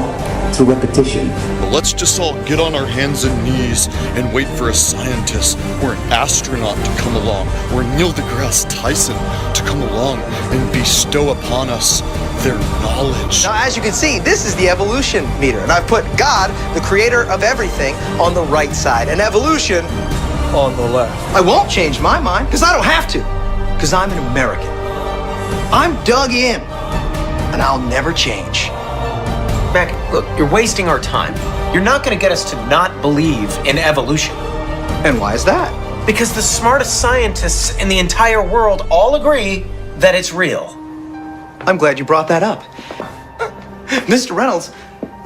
Speaker 8: Through repetition.
Speaker 25: Well, let's just all get on our hands and knees and wait for a scientist or an astronaut to come along, or Neil deGrasse Tyson to come along and bestow upon us their knowledge.
Speaker 26: Now, as you can see, this is the evolution meter, and I've put God, the creator of everything, on the right side, and evolution on the left. I won't change my mind, because I don't have to, because I'm an American. I'm dug in, and I'll never change.
Speaker 27: Mac, look, you're wasting our time. You're not going to get us to not believe in evolution.
Speaker 26: And why is that?
Speaker 27: Because the smartest scientists in the entire world all agree that it's real.
Speaker 26: I'm glad you brought that up. Mr. Reynolds,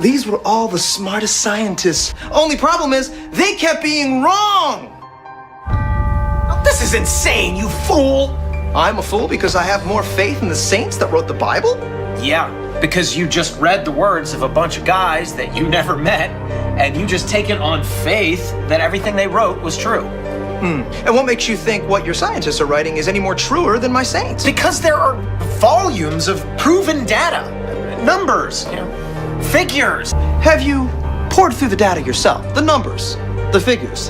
Speaker 26: these were all the smartest scientists. Only problem is, they kept being wrong!
Speaker 27: Oh, this is insane, you fool!
Speaker 26: I'm a fool because I have more faith in the saints that wrote the Bible?
Speaker 27: Yeah, because you just read the words of a bunch of guys that you never met, and you just take it on faith that everything they wrote was true.
Speaker 26: And what makes you think what your scientists are writing is any more truer than my saints?
Speaker 27: Because there are volumes of proven data, numbers, figures.
Speaker 26: Have you poured through the data yourself? The numbers, the figures?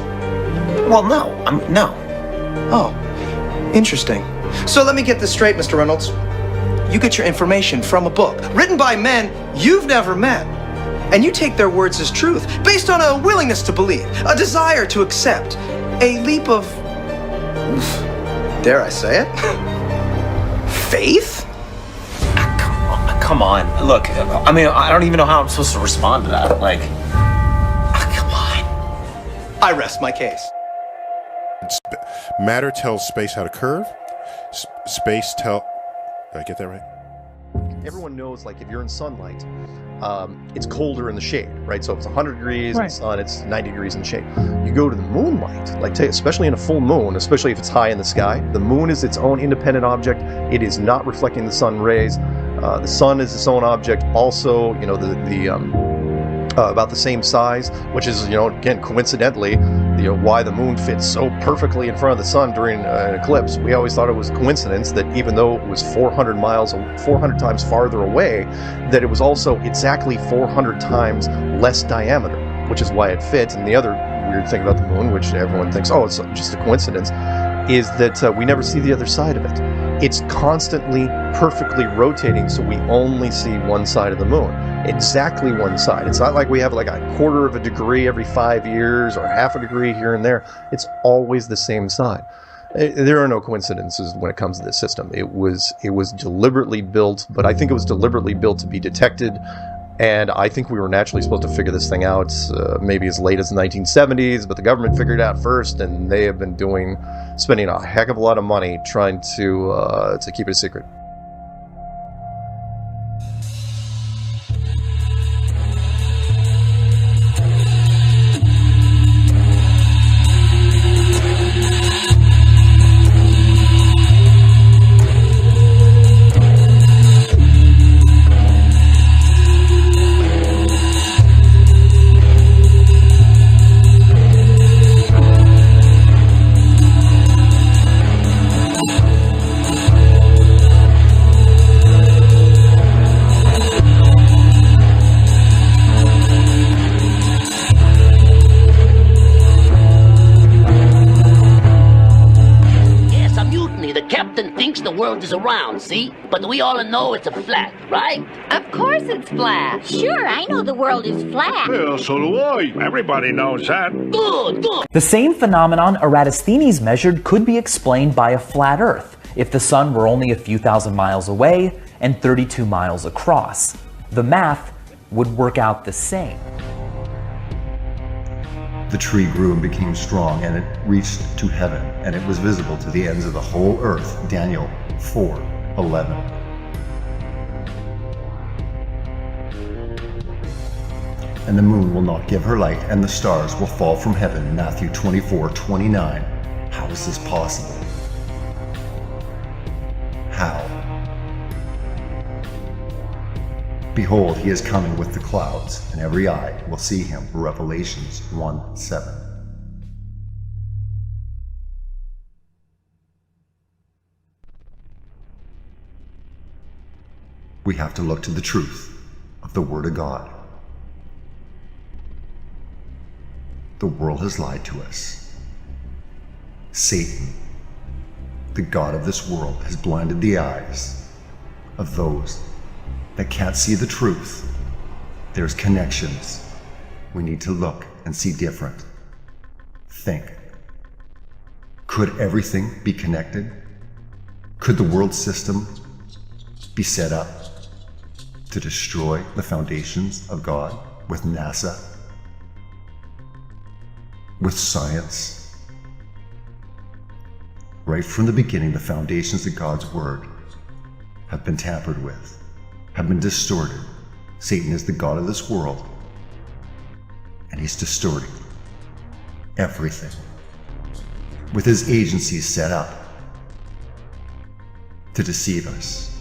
Speaker 27: Well, no. No.
Speaker 26: Oh, interesting. So let me get this straight, Mr. Reynolds. You get your information from a book written by men you've never met. And you take their words as truth, based on a willingness to believe, a desire to accept, a leap of, dare I say it, faith?
Speaker 27: Come on. Look, I mean, I don't even know how I'm supposed to respond to that. Like, come on.
Speaker 26: I rest my case.
Speaker 3: Matter tells space how to curve. Space tell... Did I get that right?
Speaker 5: Everyone knows, like, if you're in sunlight, it's colder in the shade, right? So if it's 100 degrees in the sun, it's 90 degrees in the shade. You go to the moonlight, like especially in a full moon, especially if it's high in the sky, the moon is its own independent object. It is not reflecting the sun rays. The sun is its own object. Also, about the same size, which is, again, coincidentally, why the moon fits so perfectly in front of the sun during an eclipse. We always thought it was coincidence that even though it was 400 times farther away, that it was also exactly 400 times less diameter, which is why it fits. And the other weird thing about the moon, which everyone thinks, oh, it's just a coincidence, is that we never see the other side of it. It's constantly perfectly rotating, so we only see one side of the moon. Exactly one side. It's not like we have like a quarter of a degree every 5 years or half a degree here and there. It's always the same side. There are no coincidences when it comes to this system. It was deliberately built, but I think it was deliberately built to be detected. And I think we were naturally supposed to figure this thing out maybe as late as the 1970s, but the government figured it out first, and they have been spending a heck of a lot of money trying to keep it a secret.
Speaker 9: The world is around, see? But we all know it's a flat, right?
Speaker 10: Of course it's flat. Sure, I know the world is flat.
Speaker 11: Well, so do I. Everybody knows that.
Speaker 9: Good.
Speaker 12: The same phenomenon Eratosthenes measured could be explained by a flat Earth if the sun were only a few thousand miles away and 32 miles across. The math would work out the same.
Speaker 13: The tree grew and became strong, and it reached to heaven, and it was visible to the ends of the whole earth. Daniel 4:11. And the moon will not give her light, and the stars will fall from heaven. Matthew 24:29. How is this possible? How? Behold, he is coming with the clouds, and every eye will see him. Revelations 1:7. We have to look to the truth of the Word of God. The world has lied to us. Satan, the God of this world, has blinded the eyes of those that can't see the truth. There's connections. We need to look and see different. Think. Could everything be connected? Could the world system be set up to destroy the foundations of God with NASA? With science? Right from the beginning, the foundations of God's Word have been tampered with, have been distorted. Satan is the god of this world, and he's distorting everything with his agencies set up to deceive us.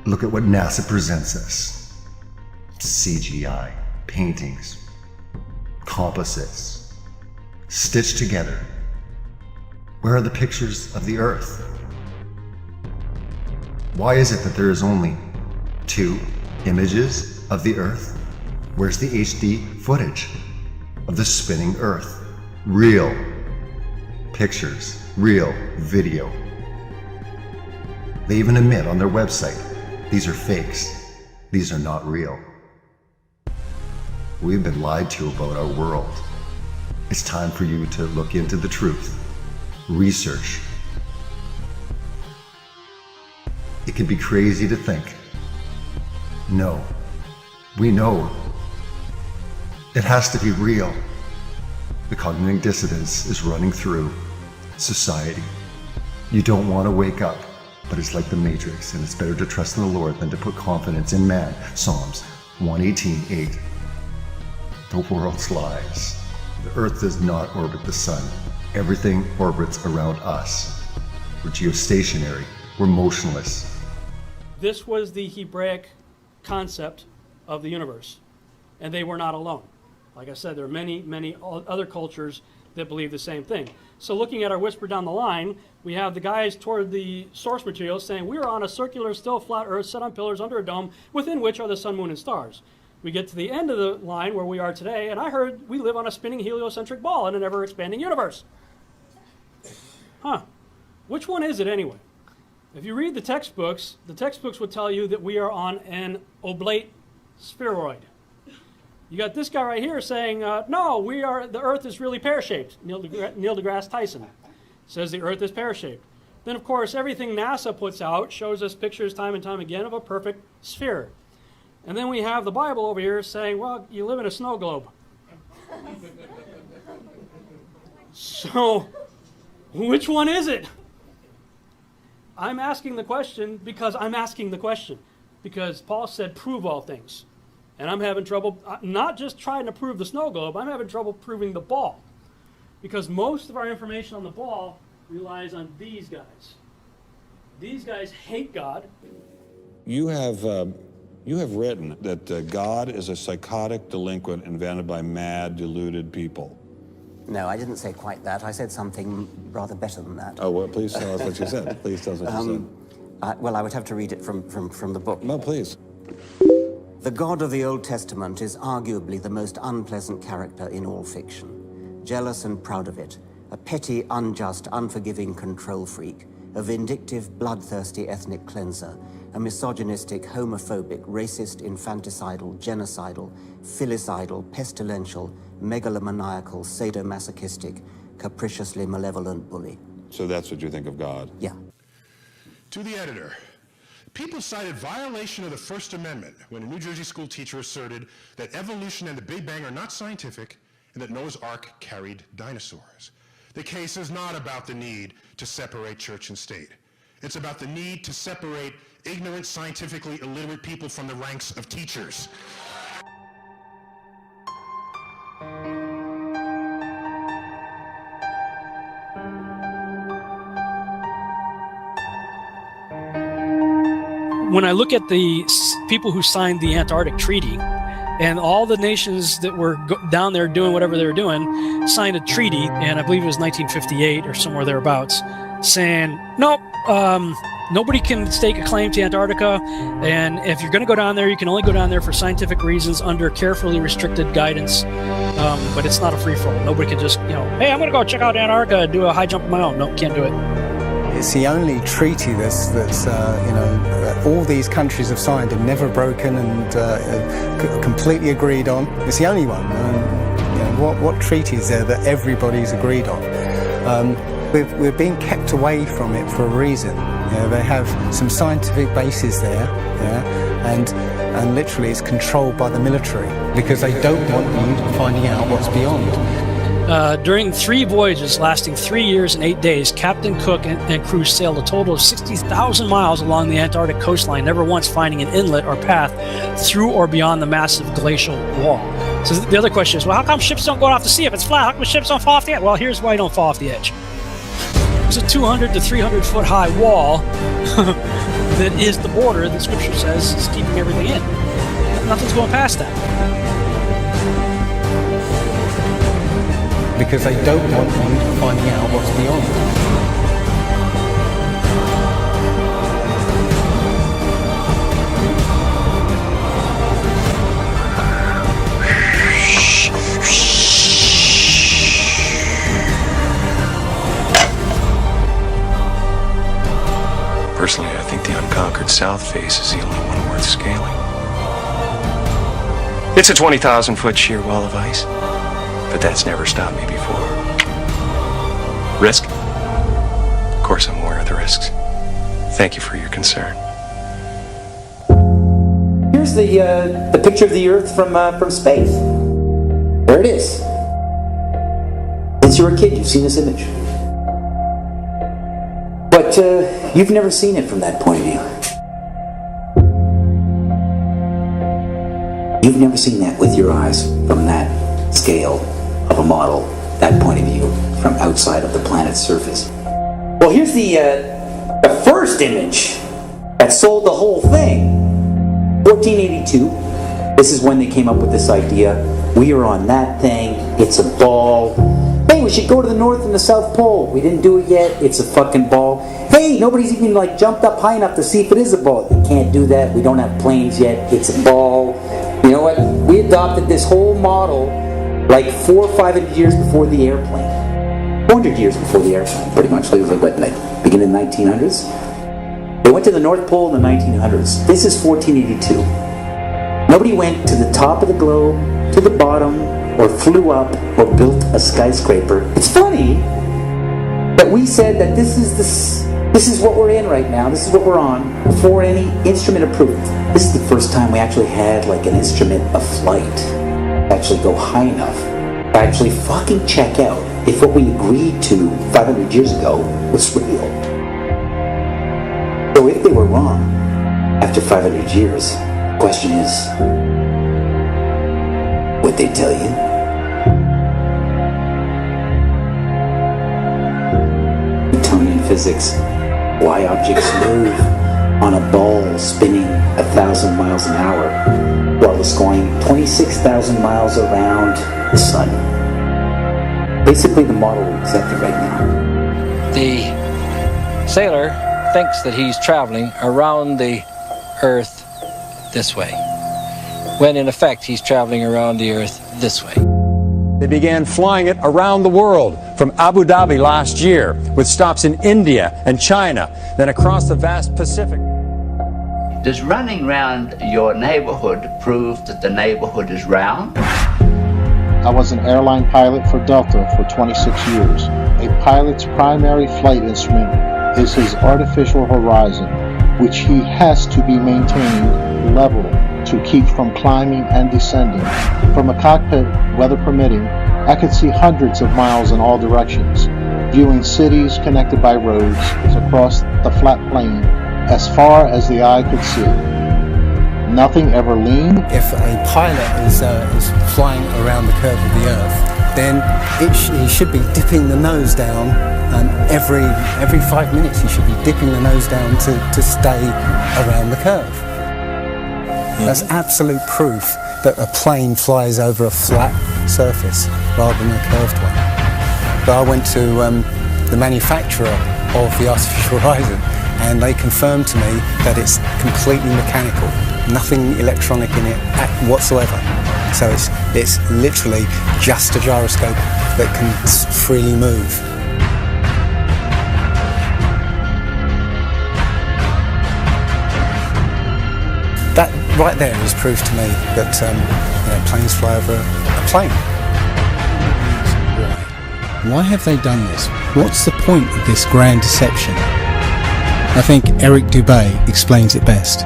Speaker 13: Look at what NASA presents us. CGI, paintings, composites, stitched together. Where are the pictures of the Earth? Why is it that there is only 2 images of the Earth? Where's the HD footage of the spinning Earth? Real pictures, real video. They even admit on their website, these are fakes. These are not real. We've been lied to about our world. It's time for you to look into the truth. Research. It can be crazy to think. No, we know it has to be real. The cognitive dissonance is running through society. You don't want to wake up, but it's like the Matrix, and it's better to trust in the Lord than to put confidence in man. Psalms 118:8. The world's lies. The earth does not orbit the sun. Everything orbits around us. We're geostationary. We're motionless.
Speaker 7: This was the Hebraic concept of the universe, and they were not alone. Like I said, there are many, many other cultures that believe the same thing. So looking at our whisper down the line, we have the guys toward the source material saying we are on a circular, still flat Earth set on pillars under a dome within which are the sun, moon, and stars. We get to the end of the line where we are today, and I heard we live on a spinning heliocentric ball in an ever-expanding universe. Huh. Which one is it anyway? If you read the textbooks would tell you that we are on an oblate spheroid. You got this guy right here saying, no, the Earth is really pear-shaped. Neil deGrasse Tyson says the Earth is pear-shaped. Then, of course, everything NASA puts out shows us pictures time and time again of a perfect sphere. And then we have the Bible over here saying, well, you live in a snow globe. So, which one is it? I'm asking the question because I'm asking the question. Because Paul said, prove all things. And I'm having trouble, not just trying to prove the snow globe, I'm having trouble proving the ball. Because most of our information on the ball relies on these guys. These guys hate God.
Speaker 14: You have written that God is a psychotic delinquent invented by mad, deluded people.
Speaker 15: No, I didn't say quite that. I said something rather better than that.
Speaker 14: Oh, well, please tell us what you said. Please tell us what you said.
Speaker 15: Well, I would have to read it from the book.
Speaker 14: No, please.
Speaker 15: The God of the Old Testament is arguably the most unpleasant character in all fiction. Jealous and proud of it, a petty, unjust, unforgiving control freak, a vindictive, bloodthirsty ethnic cleanser, a misogynistic, homophobic, racist, infanticidal, genocidal, filicidal, pestilential, megalomaniacal, sadomasochistic, capriciously malevolent bully.
Speaker 14: So that's what you think of God?
Speaker 15: Yeah.
Speaker 3: To the editor, people cited violation of the First Amendment when a New Jersey school teacher asserted that evolution and the Big Bang are not scientific and that Noah's Ark carried dinosaurs. The case is not about the need to separate church and state. It's about the need to separate ignorant, scientifically illiterate people from the ranks of teachers.
Speaker 7: When I look at the people who signed the Antarctic Treaty, and all the nations that were down there doing whatever they were doing signed a treaty, and I believe it was 1958 or somewhere thereabouts, saying, nope, nobody can stake a claim to Antarctica, and if you're going to go down there, you can only go down there for scientific reasons under carefully restricted guidance, but it's not a free-for-all. Nobody can just, hey, I'm going to go check out Antarctica and do a high jump of my own. No, can't do it.
Speaker 18: It's the only treaty that's all these countries have signed and never broken and completely agreed on. It's the only one. What treaty is there that everybody's agreed on? We're being kept away from it for a reason. They have some scientific bases there, and literally it's controlled by the military because they don't want you finding out what's beyond.
Speaker 7: During 3 voyages lasting 3 years and 8 days, Captain Cook and crew sailed a total of 60,000 miles along the Antarctic coastline, never once finding an inlet or path through or beyond the massive glacial wall. So the other question is, well, how come ships don't go off the sea if it's flat? How come ships don't fall off the edge? Well, here's why you don't fall off the edge.
Speaker 2: It's a 200 to 300 foot high wall that is the border that Scripture says is keeping everything in. Nothing's going past that.
Speaker 18: Because they don't want you finding out what's beyond.
Speaker 16: Personally, I think the unconquered south face is the only one worth scaling. It's a 20,000-foot sheer wall of ice, but that's never stopped me before. Risk? Of course I'm aware of the risks. Thank you for your concern.
Speaker 8: Here's the picture of the Earth from space. There it is. Since you were a kid, you've seen this image. But you've never seen it from that point of view. You've never seen that with your eyes from that scale of a model, that point of view, from outside of the planet's surface. Well, here's the first image that sold the whole thing. 1482. This is when they came up with this idea. We are on that thing. It's a ball. Hey, we should go to the North and the South Pole. We didn't do it yet. It's a fucking ball. Hey, nobody's even jumped up high enough to see if it is a ball. You can't do that. We don't have planes yet. It's a ball. You know what? We adopted this whole model 400 or 500 years before the airplane. 400 years before the airplane, pretty much. It was beginning of the 1900s. They went to the North Pole in the 1900s. This is 1482. Nobody went to the top of the globe, to the bottom, or flew up, or built a skyscraper. It's funny that we said that this is what we're in right now. This is what we're on before any instrument approved. This is the first time we actually had an instrument of flight to actually go high enough to actually fucking check out if what we agreed to 500 years ago was real. So if they were wrong after 500 years, the question is, would they tell you? Newtonian physics. Why objects move on a ball spinning 1,000 miles an hour while it's going 26,000 miles around the sun. Basically the model we accepted right now.
Speaker 17: The sailor thinks that he's traveling around the Earth this way, when in effect he's traveling around the Earth this way.
Speaker 19: They began flying it around the world, from Abu Dhabi last year, with stops in India and China, then across the vast Pacific.
Speaker 20: Does running around your neighborhood prove that the neighborhood is round?
Speaker 21: I was an airline pilot for Delta for 26 years. A pilot's primary flight instrument is his artificial horizon, which he has to be maintained level to keep from climbing and descending. From a cockpit, weather permitting, I could see hundreds of miles in all directions, viewing cities connected by roads across the flat plain as far as the eye could see. Nothing ever leaned.
Speaker 18: If a pilot is flying around the curve of the Earth, then he should be dipping the nose down every 5 minutes. He should be dipping the nose down to stay around the curve. That's absolute proof that a plane flies over a flat surface rather than a curved one. But I went to the manufacturer of the artificial horizon, and they confirmed to me that it's completely mechanical, nothing electronic in it whatsoever. So it's literally just a gyroscope that can freely move. That right there is proof to me that planes fly over a plane.
Speaker 22: Why have they done this? What's the point of this grand deception? I think Eric Dubay explains it best.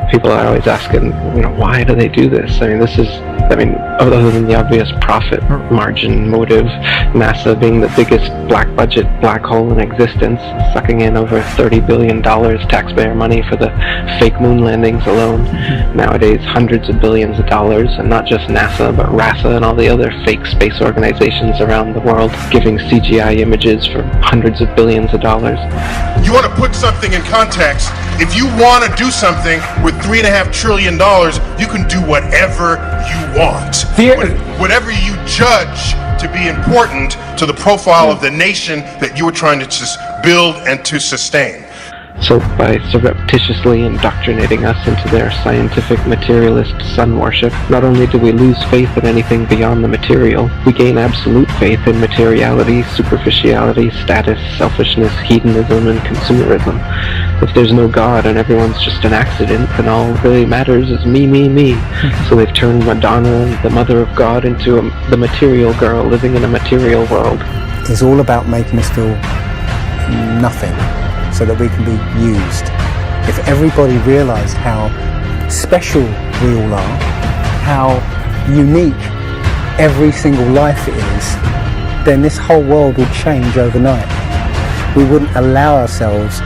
Speaker 28: People are always asking, why do they do this? I mean, this is
Speaker 1: I mean, other than the obvious profit margin motive, NASA being the biggest black budget black hole in existence, sucking in over $30 billion taxpayer money for the fake moon landings alone. Nowadays, hundreds of billions of dollars, and not just NASA, but RASA and all the other fake space organizations around the world, giving CGI images for hundreds of billions of dollars.
Speaker 3: You want to put something in context. If you want to do something with $3.5 trillion, you can do whatever you want. Whatever you judge to be important to the profile of the nation that you are trying to just build and to sustain.
Speaker 1: So by surreptitiously indoctrinating us into their scientific materialist sun worship, not only do we lose faith in anything beyond the material, we gain absolute faith in materiality, superficiality, status, selfishness, hedonism, and consumerism. If there's no God and everyone's just an accident, then all that really matters is me, me, me. So they've turned Madonna, the mother of God, into the material girl living in a material world.
Speaker 18: It's all about making us feel nothing, so that we can be used. If everybody realised how special we all are, how unique every single life is, then this whole world would change overnight. We wouldn't allow ourselves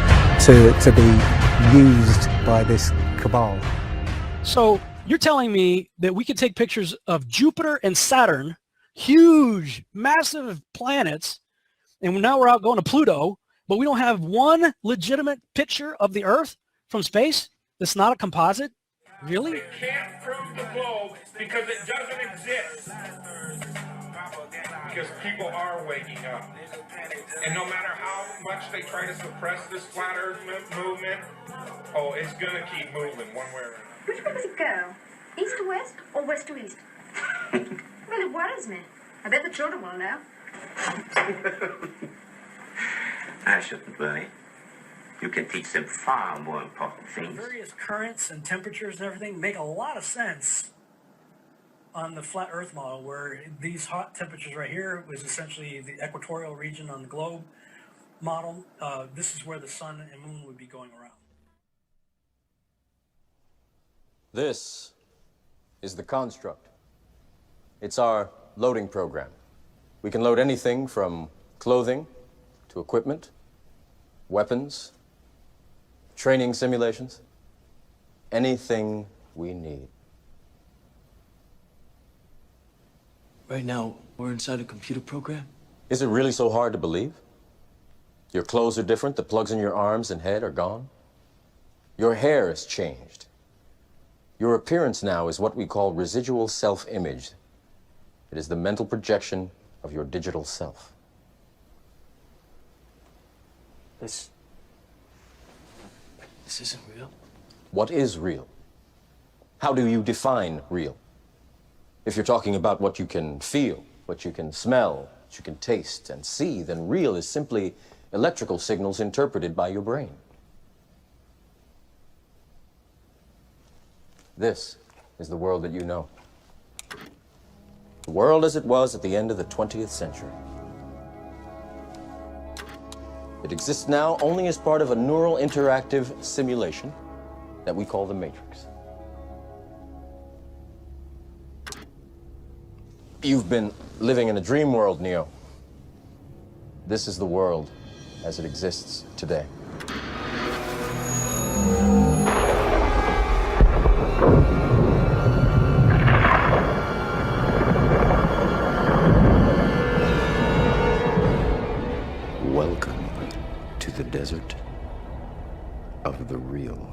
Speaker 18: to be used by this cabal.
Speaker 2: So you're telling me that we could take pictures of Jupiter and Saturn, huge, massive planets, and now we're out going to Pluto, but we don't have one legitimate picture of the Earth from space that's not a composite? Really?
Speaker 11: They can't prove the globe because it doesn't exist. Because people are waking up. And no matter how much they try to suppress this flat Earth movement, oh, it's going to keep moving one way or another.
Speaker 4: Which way does it go? East to west or west to east? Well, it worries me. I bet the children will know.
Speaker 6: I shouldn't worry. You can teach them far more important things.
Speaker 2: Various currents and temperatures and everything make a lot of sense on the flat Earth model, where these hot temperatures right here was essentially the equatorial region on the globe model. This is where the sun and moon would be going around.
Speaker 23: This is the construct. It's our loading program. We can load anything from clothing to equipment, weapons, training simulations, anything we need.
Speaker 24: Right now, we're inside a computer program?
Speaker 23: Is it really so hard to believe? Your clothes are different, the plugs in your arms and head are gone. Your hair has changed. Your appearance now is what we call residual self-image. It is the mental projection of your digital self.
Speaker 24: This isn't real.
Speaker 23: What is real? How do you define real? If you're talking about what you can feel, what you can smell, what you can taste and see, then real is simply electrical signals interpreted by your brain. This is the world that you know. The world as it was at the end of the 20th century. It exists now only as part of a neural interactive simulation that we call the Matrix. You've been living in a dream world, Neo. This is the world as it exists today.
Speaker 25: Welcome to the desert of the real.